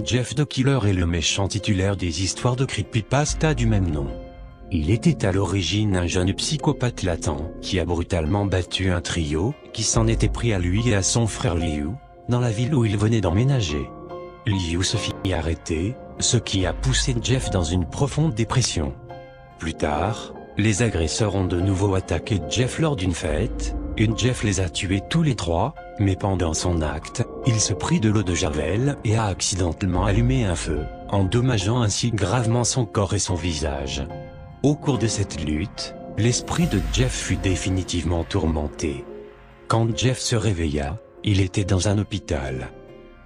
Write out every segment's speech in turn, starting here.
Jeff the Killer est le méchant titulaire des histoires de creepypasta du même nom. Il était à l'origine un jeune psychopathe latent qui a brutalement battu un trio qui s'en était pris à lui et à son frère Liu, dans la ville où il venait d'emménager. Liu se fit arrêter, ce qui a poussé Jeff dans une profonde dépression. Plus tard, les agresseurs ont de nouveau attaqué Jeff lors d'une fête, et Jeff les a tués tous les trois, mais pendant son acte, il se prit de l'eau de javel et a accidentellement allumé un feu, endommageant ainsi gravement son corps et son visage. Au cours de cette lutte, l'esprit de Jeff fut définitivement tourmenté. Quand Jeff se réveilla, il était dans un hôpital.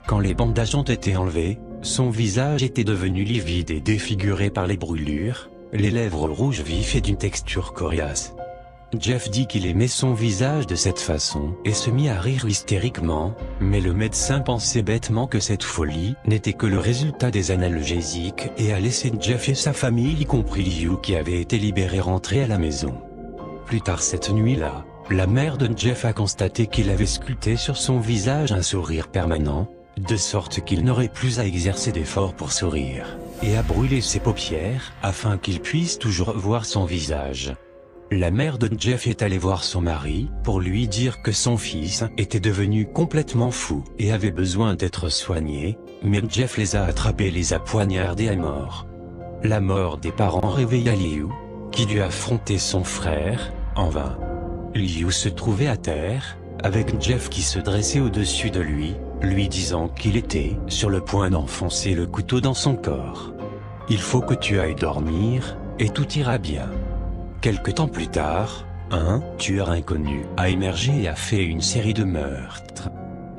Quand les bandages ont été enlevés, son visage était devenu livide et défiguré par les brûlures, les lèvres rouges vives et d'une texture coriace. Jeff dit qu'il aimait son visage de cette façon et se mit à rire hystériquement, mais le médecin pensait bêtement que cette folie n'était que le résultat des analgésiques et a laissé Jeff et sa famille, y compris Liu qui avait été libéré, rentrer à la maison. Plus tard cette nuit-là, la mère de Jeff a constaté qu'il avait sculpté sur son visage un sourire permanent, de sorte qu'il n'aurait plus à exercer d'efforts pour sourire, et a brûlé ses paupières afin qu'il puisse toujours voir son visage. La mère de Jeff est allée voir son mari pour lui dire que son fils était devenu complètement fou et avait besoin d'être soigné, mais Jeff les a attrapés et les a poignardés à mort. La mort des parents réveilla Liu, qui dut affronter son frère, en vain. Liu se trouvait à terre, avec Jeff qui se dressait au-dessus de lui, lui disant qu'il était sur le point d'enfoncer le couteau dans son corps. « Il faut que tu ailles dormir, et tout ira bien. » Quelque temps plus tard, un tueur inconnu a émergé et a fait une série de meurtres.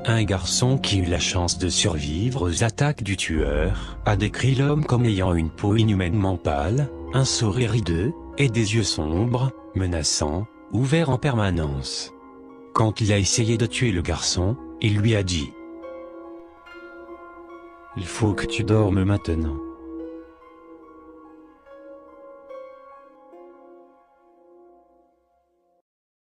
Un garçon qui eut la chance de survivre aux attaques du tueur a décrit l'homme comme ayant une peau inhumainement pâle, un sourire hideux, et des yeux sombres, menaçants, ouverts en permanence. Quand il a essayé de tuer le garçon, il lui a dit : « Il faut que tu dormes maintenant. »